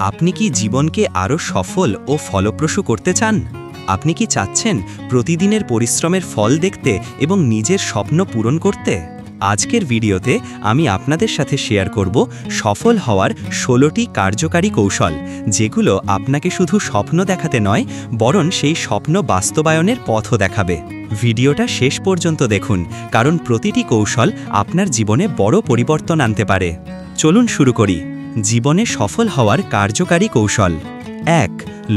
আপনি কি জীবনকে আরও সফল ও ফলপ্রসূ করতে চান? আপনি কি চাচ্ছেন প্রতিদিনের পরিশ্রমের ফল দেখতে এবং নিজের স্বপ্ন পূরণ করতে? আজকের ভিডিওতে আমি আপনাদের সাথে শেয়ার করব সফল হওয়ার 16টি কার্যকারী কৌশল, যেগুলো আপনাকে শুধু স্বপ্ন দেখাতে নয়, বরং সেই স্বপ্ন বাস্তবায়নের পথও দেখাবে। ভিডিওটা শেষ পর্যন্ত দেখুন, কারণ প্রতিটি কৌশল আপনার জীবনে বড় পরিবর্তন আনতে পারে। চলুন শুরু করি। জীবনে সফল হওয়ার কার্যকারী কৌশল। 1.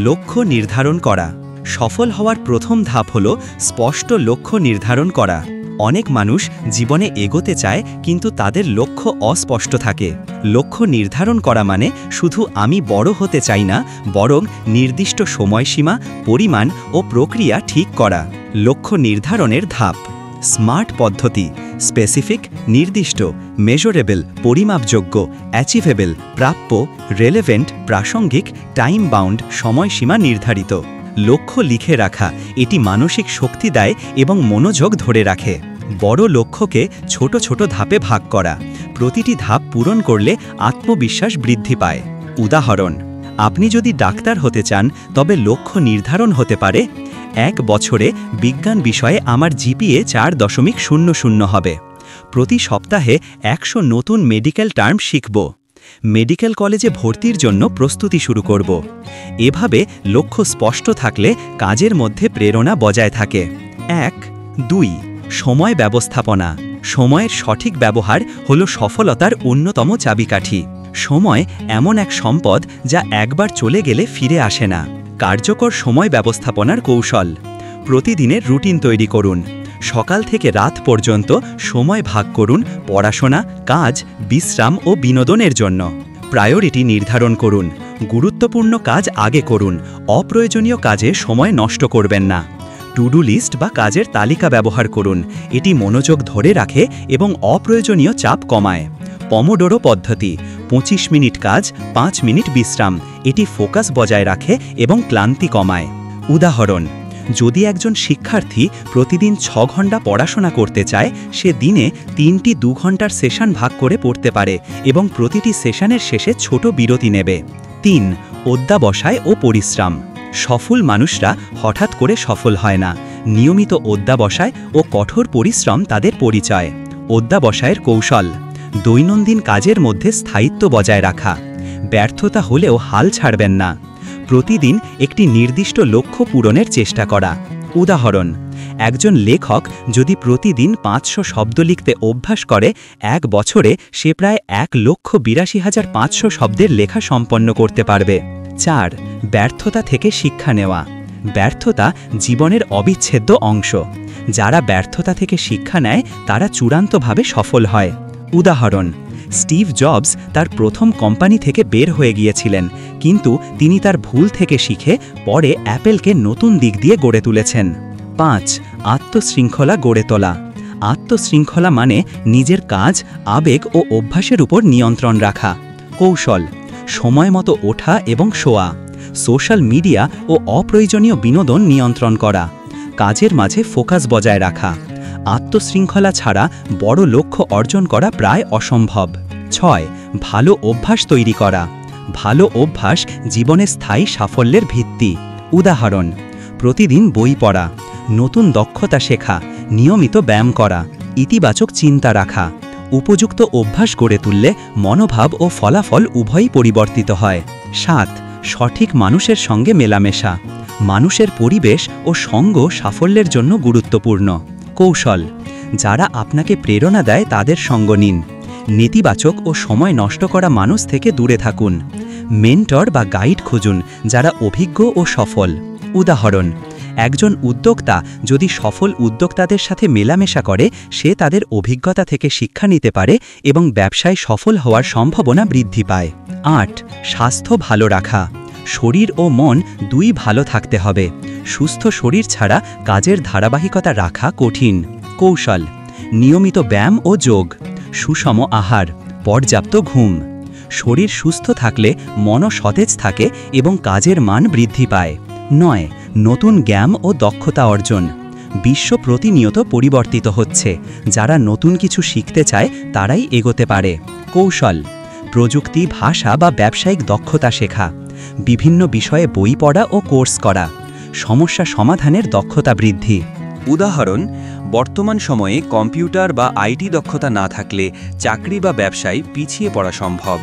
লক্ষ্য নির্ধারণ করা। সফল হওয়ার প্রথম ধাপ হল স্পষ্ট লক্ষ্য নির্ধারণ করা। অনেক মানুষ জীবনে এগোতে চায়, কিন্তু তাদের লক্ষ্য অস্পষ্ট থাকে। লক্ষ্য নির্ধারণ করা মানে শুধু আমি বড় হতে চাই না, বরং নির্দিষ্ট সময়সীমা, পরিমাণ ও প্রক্রিয়া ঠিক করা। লক্ষ্য নির্ধারণের ধাপ। স্মার্ট পদ্ধতি: স্পেসিফিক, নির্দিষ্ট, মেজারেবল, পরিমাপযোগ্য, অ্যাচিভেবল, প্রাপ্য, রেলেভেন্ট, প্রাসঙ্গিক, টাইম বাউন্ড, সময়সীমা নির্ধারিত। লক্ষ্য লিখে রাখা এটি মানসিক শক্তি দেয় এবং মনোযোগ ধরে রাখে। বড় লক্ষ্যকে ছোট ছোট ধাপে ভাগ করা। প্রতিটি ধাপ পূরণ করলে আত্মবিশ্বাস বৃদ্ধি পায়। উদাহরণ: আপনি যদি ডাক্তার হতে চান, তবে লক্ষ্য নির্ধারণ হতে পারে, 1 বছরে বিজ্ঞান বিষয়ে আমার জিপিএ 4.00 হবে। প্রতি সপ্তাহে 100 নতুন মেডিকেল টার্ম শিখব। মেডিকেল কলেজে ভর্তির জন্য প্রস্তুতি শুরু করব। এভাবে লক্ষ্য স্পষ্ট থাকলে কাজের মধ্যে প্রেরণা বজায় থাকে। 2. সময় ব্যবস্থাপনা। সময়ের সঠিক ব্যবহার হল সফলতার অন্যতম চাবিকাঠি। সময় এমন এক সম্পদ যা একবার চলে গেলে ফিরে আসে না। কার্যকর সময় ব্যবস্থাপনার কৌশল। প্রতিদিনের রুটিন তৈরি করুন। সকাল থেকে রাত পর্যন্ত সময় ভাগ করুন পড়াশোনা, কাজ, বিশ্রাম ও বিনোদনের জন্য। প্রায়োরিটি নির্ধারণ করুন। গুরুত্বপূর্ণ কাজ আগে করুন, অপ্রয়োজনীয় কাজে সময় নষ্ট করবেন না। টু ডু লিস্ট বা কাজের তালিকা ব্যবহার করুন, এটি মনোযোগ ধরে রাখে এবং অপ্রয়োজনীয় চাপ কমায়। পমোডোরো পদ্ধতি: 25 মিনিট কাজ, 5 মিনিট বিশ্রাম, এটি ফোকাস বজায় রাখে এবং ক্লান্তি কমায়। উদাহরণ: যদি একজন শিক্ষার্থী প্রতিদিন 6 ঘন্টা পড়াশোনা করতে চায়, সে দিনে 3টি 2 ঘন্টার সেশন ভাগ করে পড়তে পারে এবং প্রতিটি সেশনের শেষে ছোট বিরতি নেবে। 3. অধ্যাবসায় ও পরিশ্রম। সফল মানুষরা হঠাৎ করে সফল হয় না। নিয়মিত অধ্যাবসায় ও কঠোর পরিশ্রম তাদের পরিচয়। অধ্যাবসায়ের কৌশল: দৈনন্দিন কাজের মধ্যে স্থায়িত্ব বজায় রাখা। ব্যর্থতা হলেও হাল ছাড়বেন না। প্রতিদিন একটি নির্দিষ্ট লক্ষ্য পূরণের চেষ্টা করা। উদাহরণ: একজন লেখক যদি প্রতিদিন 500 শব্দ লিখতে অভ্যাস করে, 1 বছরে সে প্রায় 1,82,500 শব্দের লেখা সম্পন্ন করতে পারবে। 4. ব্যর্থতা থেকে শিক্ষা নেওয়া। ব্যর্থতা জীবনের অবিচ্ছেদ্য অংশ। যারা ব্যর্থতা থেকে শিক্ষা নেয়, তারা চূড়ান্তভাবে সফল হয়। উদাহরণ: স্টিভ জবস তার প্রথম কোম্পানি থেকে বের হয়ে গিয়েছিলেন, কিন্তু তিনি তার ভুল থেকে শিখে পরে অ্যাপেলকে নতুন দিক দিয়ে গড়ে তুলেছেন। 5. আত্মশৃঙ্খলা গড়ে তোলা। আত্মশৃঙ্খলা মানে নিজের কাজ, আবেগ ও অভ্যাসের উপর নিয়ন্ত্রণ রাখা। কৌশল: সময় মতো ওঠা এবং শোয়া। সোশ্যাল মিডিয়া ও অপ্রয়োজনীয় বিনোদন নিয়ন্ত্রণ করা। কাজের মাঝে ফোকাস বজায় রাখা। আত্মশৃঙ্খলা ছাড়া বড় লক্ষ্য অর্জন করা প্রায় অসম্ভব। 6. ভালো অভ্যাস তৈরি করা। ভালো অভ্যাস জীবনে স্থায়ী সাফল্যের ভিত্তি। উদাহরণ: প্রতিদিন বই পড়া, নতুন দক্ষতা শেখা, নিয়মিত ব্যায়াম করা, ইতিবাচক চিন্তা রাখা। উপযুক্ত অভ্যাস গড়ে তুললে মনোভাব ও ফলাফল উভয়ই পরিবর্তিত হয়। 7. সঠিক মানুষের সঙ্গে মেলামেশা। মানুষের পরিবেশ ও সঙ্গ সাফল্যের জন্য গুরুত্বপূর্ণ। কৌশল: যারা আপনাকে প্রেরণা দেয় তাদের সঙ্গ নিন। নেতিবাচক ও সময় নষ্ট করা মানুষ থেকে দূরে থাকুন। মেন্টর বা গাইড খুঁজুন যারা অভিজ্ঞ ও সফল। উদাহরণ: একজন উদ্যোক্তা যদি সফল উদ্যোক্তাদের সাথে মেলামেশা করে, সে তাদের অভিজ্ঞতা থেকে শিক্ষা নিতে পারে এবং ব্যবসায় সফল হওয়ার সম্ভাবনা বৃদ্ধি পায়। 8. স্বাস্থ্য ভালো রাখা। শরীর ও মন দুই ভালো থাকতে হবে। সুস্থ শরীর ছাড়া কাজের ধারাবাহিকতা রাখা কঠিন। কৌশল: নিয়মিত ব্যায়াম ও যোগ, সুষম আহার, পর্যাপ্ত ঘুম। শরীর সুস্থ থাকলে মনও সতেজ থাকে এবং কাজের মান বৃদ্ধি পায়। 9. নতুন জ্ঞান ও দক্ষতা অর্জন। বিশ্ব প্রতিনিয়ত পরিবর্তিত হচ্ছে। যারা নতুন কিছু শিখতে চায় তারাই এগোতে পারে। কৌশল: প্রযুক্তি, ভাষা বা ব্যবসায়িক দক্ষতা শেখা, বিভিন্ন বিষয়ে বই পড়া ও কোর্স করা, সমস্যা সমাধানের দক্ষতা বৃদ্ধি। উদাহরণ, বর্তমান সময়ে কম্পিউটার বা আইটি দক্ষতা না থাকলে চাকরি বা ব্যবসায় পিছিয়ে পড়া সম্ভব।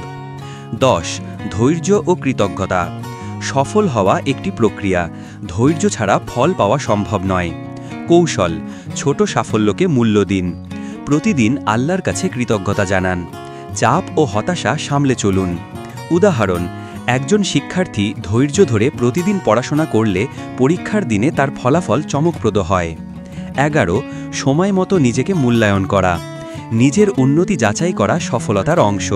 10. ধৈর্য ও কৃতজ্ঞতা। সফল হওয়া একটি প্রক্রিয়া, ধৈর্য ছাড়া ফল পাওয়া সম্ভব নয়। কৌশল, ছোট সাফল্যকে মূল্য দিন। প্রতিদিন আল্লাহর কাছে কৃতজ্ঞতা জানান। চাপ ও হতাশা সামলে চলুন। উদাহরণ, একজন শিক্ষার্থী ধৈর্য ধরে প্রতিদিন পড়াশোনা করলে পরীক্ষার দিনে তার ফলাফল চমকপ্রদ হয়। 11. সময় মতো নিজেকে মূল্যায়ন করা। নিজের উন্নতি যাচাই করা সফলতার অংশ।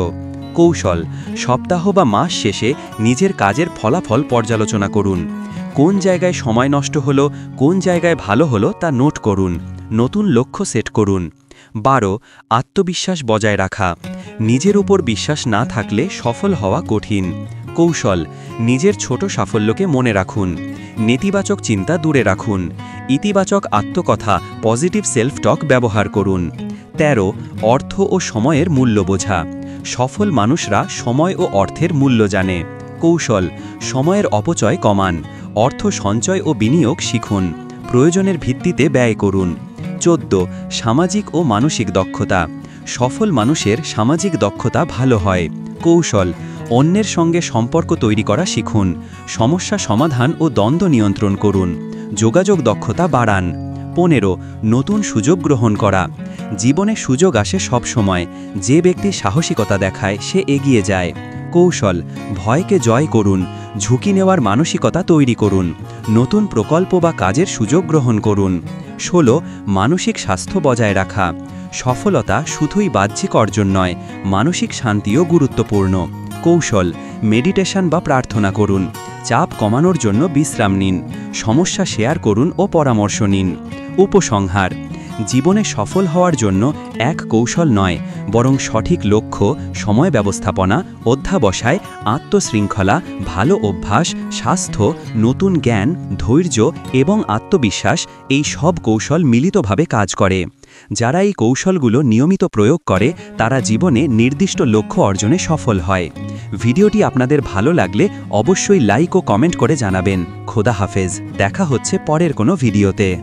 কৌশল, সপ্তাহ বা মাস শেষে নিজের কাজের ফলাফল পর্যালোচনা করুন। কোন জায়গায় সময় নষ্ট হলো, কোন জায়গায় ভালো হলো তা নোট করুন। নতুন লক্ষ্য সেট করুন। 12. আত্মবিশ্বাস বজায় রাখা। নিজের উপর বিশ্বাস না থাকলে সফল হওয়া কঠিন। কৌশল, নিজের ছোট সাফল্যকে মনে রাখুন। নেতিবাচক চিন্তা দূরে রাখুন। ইতিবাচক আত্মকথা, পজিটিভ সেলফ টক ব্যবহার করুন। 13. অর্থ ও সময়ের মূল্য বোঝা। সফল মানুষরা সময় ও অর্থের মূল্য জানে। কৌশল, সময়ের অপচয় কমান। অর্থ সঞ্চয় ও বিনিয়োগ শিখুন। প্রয়োজনের ভিত্তিতে ব্যয় করুন। 14. সামাজিক ও মানসিক দক্ষতা। সফল মানুষের সামাজিক দক্ষতা ভালো হয়। কৌশল, অন্যের সঙ্গে সম্পর্ক তৈরি করা শিখুন। সমস্যা সমাধান ও দ্বন্দ্ব নিয়ন্ত্রণ করুন। যোগাযোগ দক্ষতা বাড়ান। 15. নতুন সুযোগ গ্রহণ করা। জীবনে সুযোগ আসে সব সময়। যে ব্যক্তি সাহসিকতা দেখায় সে এগিয়ে যায়। কৌশল, ভয়কে জয় করুন। ঝুঁকি নেওয়ার মানসিকতা তৈরি করুন। নতুন প্রকল্প বা কাজের সুযোগ গ্রহণ করুন। 16. মানসিক স্বাস্থ্য বজায় রাখা। সফলতা শুধুই বাহ্যিক অর্জন নয়, মানসিক শান্তিও গুরুত্বপূর্ণ। কৌশল, মেডিটেশন বা প্রার্থনা করুন। চাপ কমানোর জন্য বিশ্রাম নিন। সমস্যা শেয়ার করুন ও পরামর্শ নিন। উপসংহার, জীবনে সফল হওয়ার জন্য এক কৌশল নয়, বরং সঠিক লক্ষ্য, সময় ব্যবস্থাপনা, অধ্যাবসায়, আত্মশৃঙ্খলা, ভালো অভ্যাস, স্বাস্থ্য, নতুন জ্ঞান, ধৈর্য এবং আত্মবিশ্বাস, এই সব কৌশল মিলিতভাবে কাজ করে। যারা এই কৌশলগুলো নিয়মিত প্রয়োগ করে তারা জীবনে নির্দিষ্ট লক্ষ্য অর্জনে সফল হয়। ভিডিওটি আপনাদের ভালো লাগলে অবশ্যই লাইক ও কমেন্ট করে জানাবেন। খোদা হাফেজ, দেখা হচ্ছে পরের কোনো ভিডিওতে।